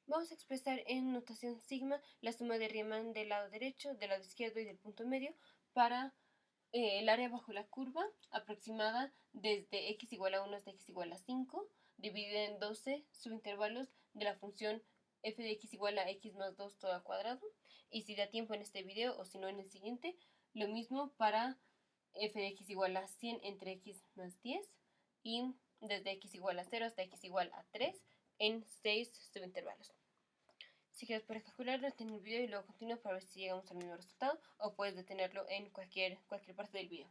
Vamos a expresar en notación sigma la suma de Riemann del lado derecho, del lado izquierdo y del punto medio para el área bajo la curva aproximada desde x igual a 1 hasta x igual a 5, dividida en 12 subintervalos de la función f de x igual a x más 2 todo al cuadrado. Y si da tiempo en este video o si no en el siguiente, lo mismo para f de x igual a 100 entre x más 10 y desde x igual a 0 hasta x igual a 3 en 6 subintervalos. Si quieres puedes calcularlo, detén el video y luego continúa para ver si llegamos al mismo resultado, o puedes detenerlo en cualquier parte del video.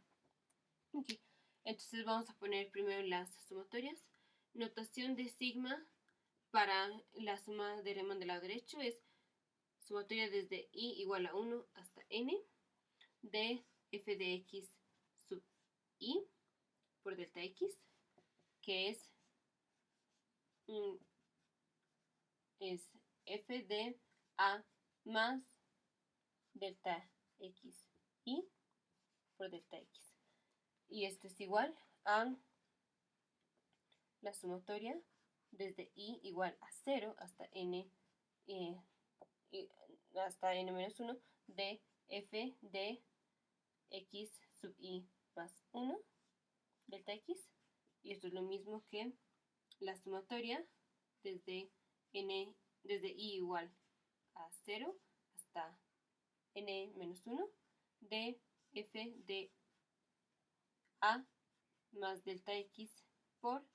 Okay. Entonces vamos a poner primero las sumatorias. Notación de sigma para la suma de Riemann del lado derecho es sumatoria desde i igual a 1 hasta n de f de x sub i por delta x, que es f de a más delta x i por delta x. Y esto es igual a la sumatoria desde i igual a 0 hasta n hasta n menos 1 de f de x sub i más 1 delta x. Y esto es lo mismo que la sumatoria desde i igual a 0 hasta n menos 1 de f de a más delta x por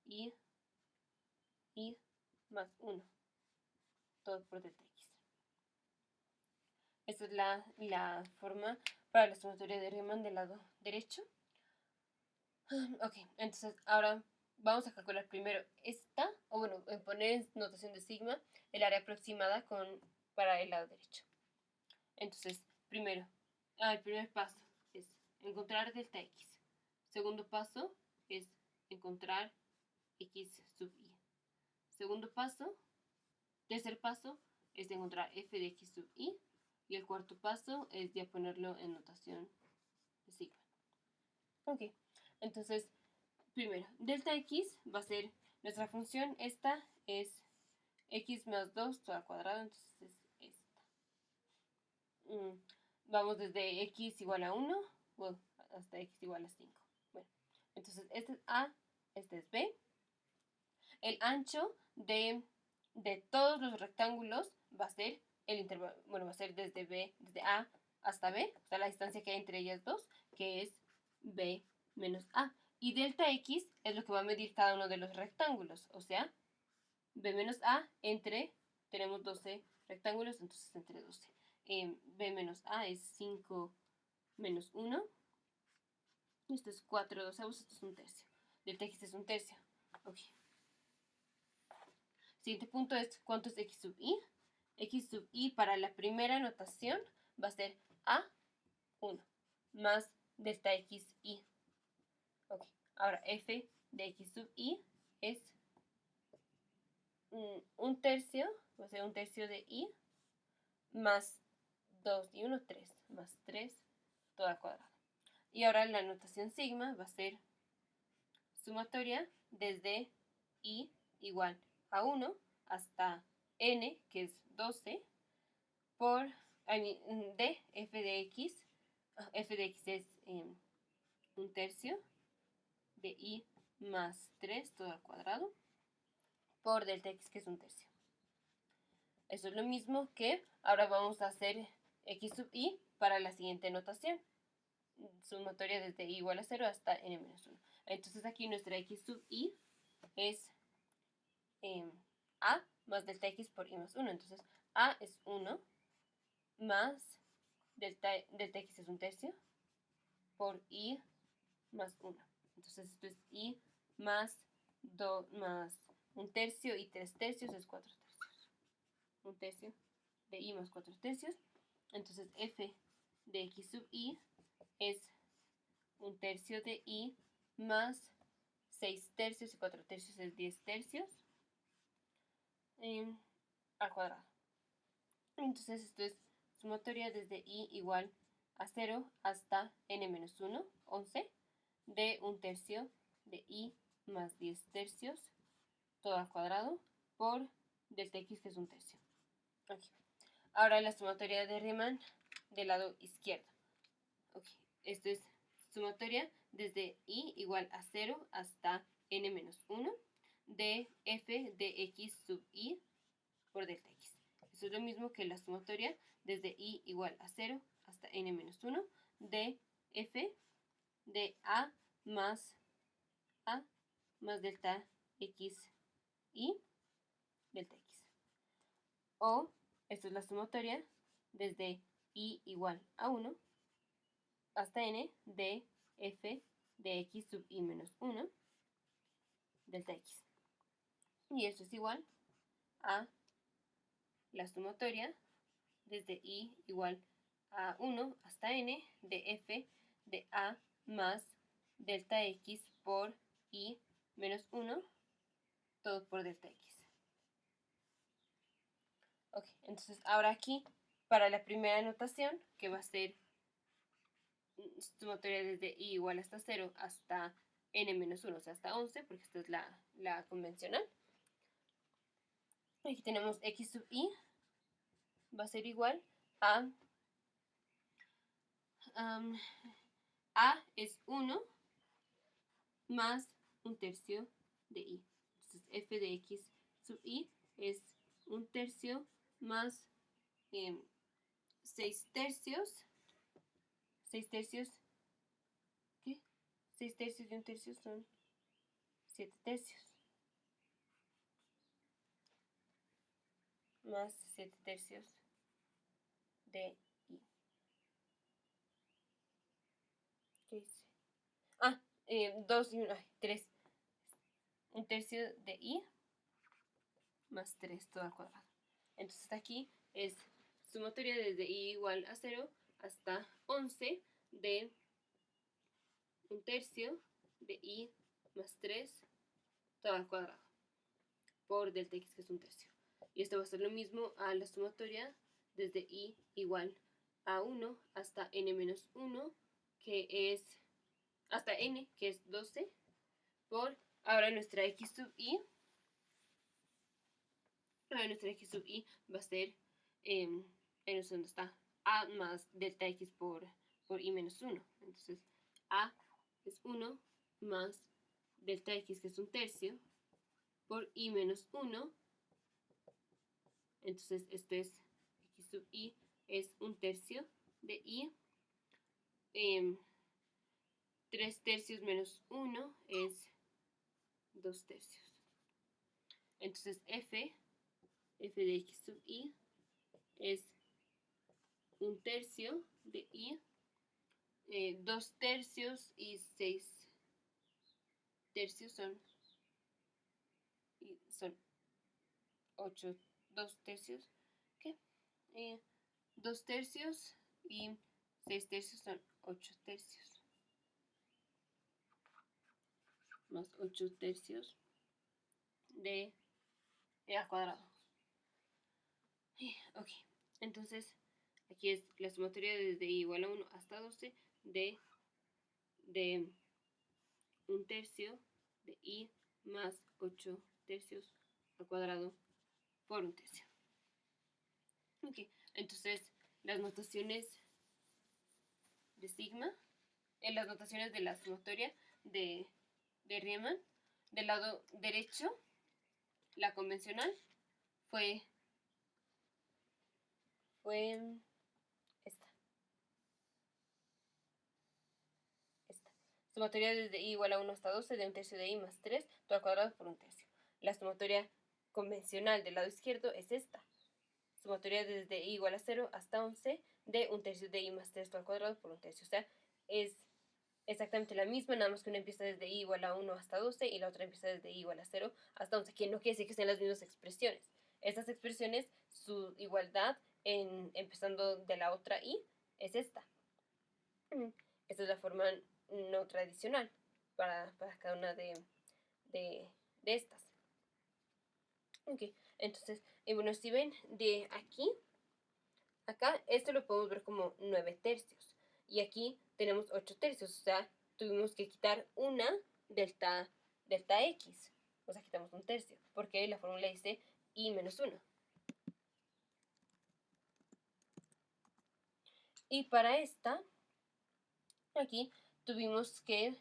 i más 1, todo por delta x. Esta es la forma para la sumatoria de Riemann del lado derecho. Ok, entonces ahora vamos a calcular primero esta, o bueno, poner en notación de sigma el área aproximada para el lado derecho. Entonces, primero, el primer paso es encontrar delta x. Segundo paso es encontrar x sub i. Segundo paso, tercer paso es encontrar f de x sub i. Y el cuarto paso es ya ponerlo en notación de sigma. Ok, entonces, primero, delta x va a ser nuestra función. Esta es x más 2 todo al cuadrado, entonces es esta. Vamos desde x igual a 1 hasta x igual a 5. Bueno, entonces este es a, este es b. El ancho de todos los rectángulos va a ser el intervalo, bueno, va a ser desde a hasta b, o sea, la distancia que hay entre ellas dos, que es b menos a. Y delta x es lo que va a medir cada uno de los rectángulos, o sea, b menos a entre, tenemos 12 rectángulos, entonces entre 12. B menos a es 5 menos 1. Esto es 4 doceavos, esto es un tercio. Delta x es un tercio. Ok. Siguiente punto es cuánto es x sub i. X sub i para la primera notación va a ser a1 más delta x i. Ok. Ahora f de x sub i es un tercio, va a ser un tercio de i más 2 y 1, 3, más 3 todo al cuadrado. Y ahora la notación sigma va a ser sumatoria desde i igual a 1 hasta n, que es 12, por de f de x. F de x es un tercio de i más 3 todo al cuadrado por delta x, que es un tercio. Eso es lo mismo que ahora vamos a hacer x sub i para la siguiente notación. Sumatoria desde i igual a 0 hasta n menos 1. Entonces aquí nuestra x sub i es a más delta x por i más 1. Entonces a es 1 más delta x es un tercio por i más 1. Entonces esto es i más un tercio y 3 tercios es 4 tercios. Un tercio de i más 4 tercios. Entonces f de x sub i es un tercio de i más 6 tercios y 4 tercios es 10 tercios al cuadrado. Entonces esto es sumatoria desde i igual a 0 hasta n menos 1, 11, de un tercio de i más 10 tercios todo al cuadrado por delta x, que es un tercio. Okay. Ahora la sumatoria de Riemann del lado izquierdo. Okay. Esto es sumatoria desde i igual a 0 hasta n menos 1 de f de x sub i por delta x. Eso es lo mismo que la sumatoria desde i igual a 0 hasta n menos 1 de f de a más delta x y delta x. O esto es la sumatoria desde i igual a 1 hasta n de f de x sub i menos 1 delta x. Y esto es igual a la sumatoria desde i igual a 1 hasta n de f de a más delta x por i menos 1, todo por delta x. Ok, entonces ahora aquí, para la primera notación, que va a ser sumatoria desde i igual hasta 0 hasta n menos 1, o sea, hasta 11, porque esta es la convencional. Aquí tenemos x sub i, va a ser igual a es 1 más un tercio de i. Entonces f de x sub i es un tercio más 6 tercios. 6 tercios, ¿qué? 6 tercios y un tercio son 7 tercios. Más 7 tercios de i. ¿Qué dice? 2 y 1, 3. Un tercio de i más 3 todo al cuadrado. Entonces aquí es sumatoria desde i igual a 0 hasta 11 de un tercio de i más 3 todo al cuadrado por delta x, que es un tercio. Y esto va a ser lo mismo a la sumatoria desde i igual a 1 hasta n menos 1, que es hasta n, que es 12, por ahora nuestra x sub i. Ahora nuestra x sub i va a ser en donde está a más delta x por i menos 1. Entonces a es 1 más delta x, que es un tercio, por i menos 1. Entonces esto es x sub i es un tercio de i. 3 tercios menos 1 es 2 tercios. Entonces f de x sub i es un tercio de i. 2 tercios y 6 tercios son 8, 2 tercios, ¿qué? 2 tercios y 6 tercios son 8 tercios. Más 8 tercios de al cuadrado. Ok, entonces aquí es la sumatoria desde i igual a 1 hasta 12 de un tercio de i más 8 tercios al cuadrado por un tercio. Ok, entonces las notaciones de sigma, en las notaciones de la sumatoria de Riemann, del lado derecho, la convencional fue esta. Sumatoria desde i igual a 1 hasta 12 de un tercio de i más 3, todo al cuadrado por un tercio. La sumatoria convencional del lado izquierdo es esta. Sumatoria desde i igual a 0 hasta 11 de un tercio de i más 3 todo al cuadrado por un tercio. O sea, es exactamente la misma, nada más que una empieza desde i igual a 1 hasta 12 y la otra empieza desde i igual a 0 hasta 11, que no quiere decir que sean las mismas expresiones. Estas expresiones, su igualdad empezando de la otra i es esta. Esta es la forma no tradicional para cada una de estas. Ok, entonces, bueno, si ven de aquí, acá, esto lo podemos ver como 9 tercios. Y aquí tenemos 8 tercios, o sea, tuvimos que quitar una delta x. O sea, quitamos un tercio, porque la fórmula dice i menos 1. Y para esta, aquí tuvimos que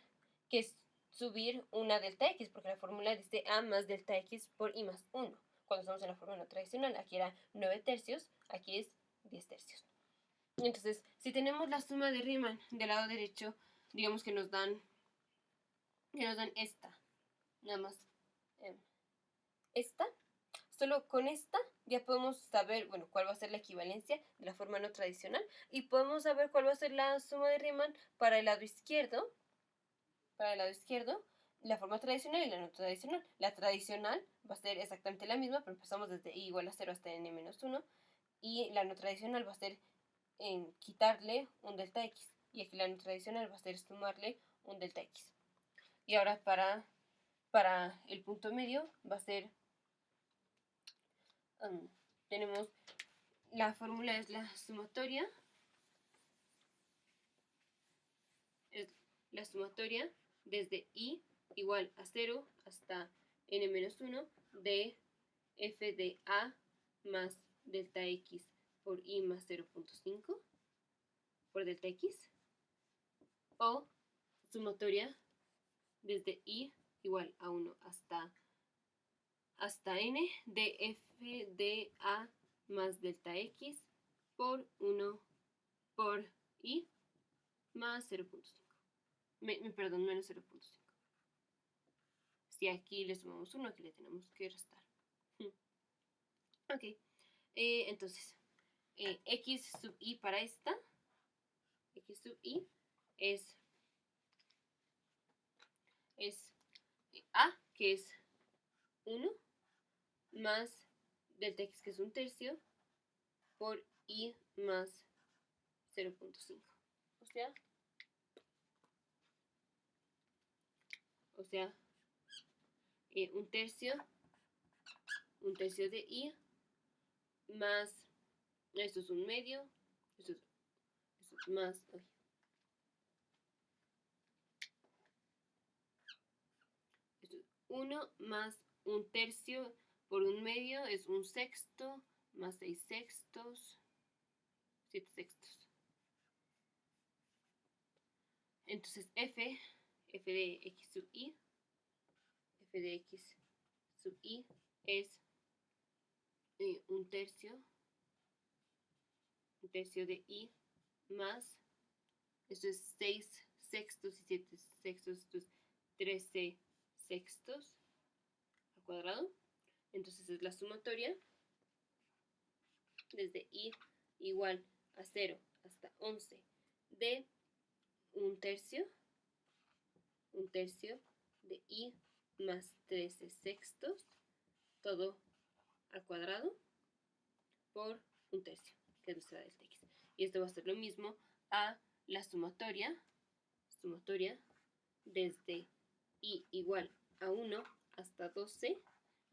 subir una delta x, porque la fórmula dice a más delta x por i más 1. Cuando estamos en la fórmula tradicional, aquí era 9 tercios, aquí es 10 tercios. Entonces, si tenemos la suma de Riemann del lado derecho, digamos que nos dan esta, nada más esta. Solo con esta ya podemos saber, bueno, cuál va a ser la equivalencia de la forma no tradicional y podemos saber cuál va a ser la suma de Riemann para el lado izquierdo. Para el lado izquierdo, la forma tradicional y la no tradicional. La tradicional va a ser exactamente la misma, pero empezamos desde i igual a 0 hasta n menos 1. Y la no tradicional va a ser quitarle un delta x. Y aquí la no tradicional va a ser sumarle un delta x. Y ahora para el punto medio va a ser... tenemos la fórmula es la sumatoria. Es la sumatoria desde i igual a 0 hasta n menos 1 de f de a más delta x por i más 0.5 por delta x, o sumatoria desde i igual a 1 hasta n de f de a más delta x por 1 por i más 0.5. Perdón, menos 0.5. Si aquí le sumamos 1, aquí le tenemos que restar. Ok, entonces, x sub i para esta, x sub i es a, que es 1, más delta x, que es 1/3, por i más 0.5. O sea, 1/3 de i más, esto es 1/2, esto es más, esto es 1 más 1/3 por 1/2 es 1/6 más 6/6, 7/6. Entonces f de x sub i, f de x sub i es 1/3 de i más, esto es 6/6 y 7/6, esto es 13/6 al cuadrado. Entonces es la sumatoria desde i igual a 0 hasta 11 de 1/3 de i más 13/6, todo al cuadrado, por 1/3, que es nuestra delta x. Y esto va a ser lo mismo a la sumatoria desde i igual a 1 hasta 12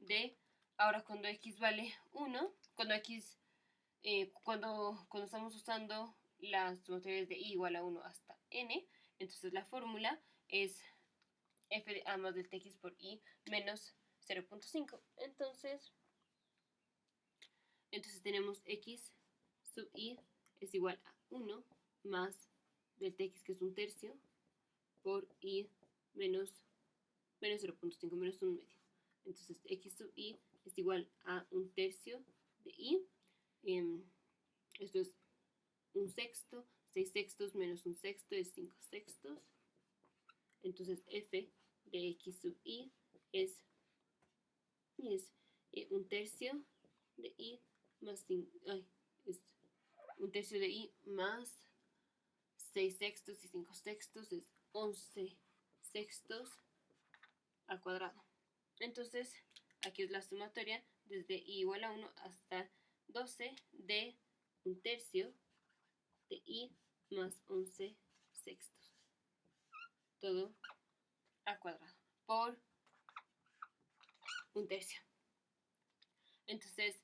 de, ahora cuando x vale 1, cuando estamos usando las sumatorias de i igual a 1 hasta n, entonces la fórmula es f de a más delta x por i menos 0.5. Entonces tenemos x sub i es igual a 1 más delta x, que es 1/3, por i menos 0.5, menos 1/2. Entonces x sub i es igual a 1/3 de i. Esto es 1/6, 6/6 menos 1/6 es 5/6. Entonces f de x sub i es 1/3 de i más 1/3 de i más 6/6 y 5/6 es 11/6 al cuadrado. Entonces aquí es la sumatoria desde i igual a 1 hasta 12 de 1/3 de i más 11/6, todo al cuadrado, por 1/3. Entonces,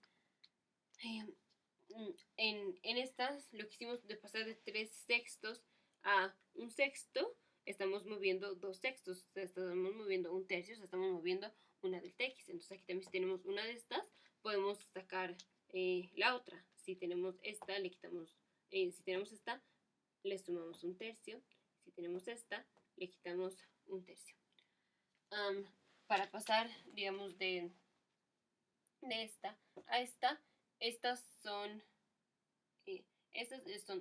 en estas, lo que hicimos de pasar de 3/6 a 1/6, estamos moviendo 2/6, o sea, estamos moviendo 1/3, o sea, estamos moviendo una delta x. Entonces aquí también si tenemos una de estas, podemos sacar la otra. Si tenemos esta, le quitamos, si tenemos esta, le sumamos un tercio. Si tenemos esta, le quitamos un tercio. Para pasar, digamos, de esta a esta, estas son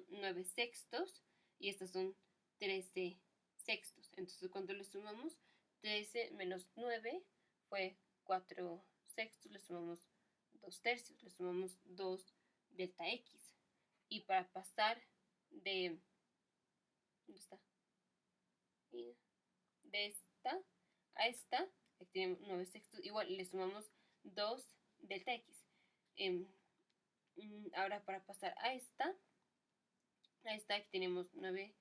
9 sextos y estas son 13 sextos. Entonces, cuando le sumamos 13 menos 9 fue 4 sextos, le sumamos 2 tercios, le sumamos 2 delta x. Y para pasar de... ¿Dónde está? De esta a esta, aquí tenemos 9 sextos, igual le sumamos 2 delta x. Ahora para pasar a esta aquí tenemos 9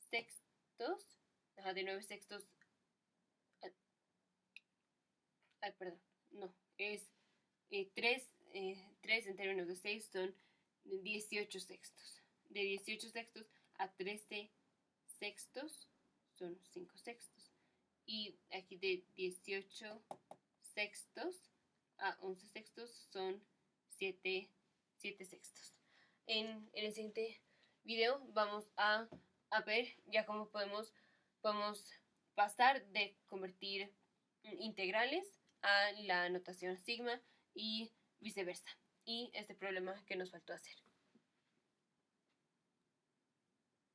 sextos, de 9 sextos, perdón, no, es 3 en términos de 6 son 18 sextos. De 18 sextos a 13 sextos son 5 sextos. Y aquí de 18 sextos a 11 sextos son 7 sextos. En el siguiente video vamos a ver ya cómo podemos pasar de convertir integrales a la notación sigma y viceversa. Y este problema que nos faltó hacer.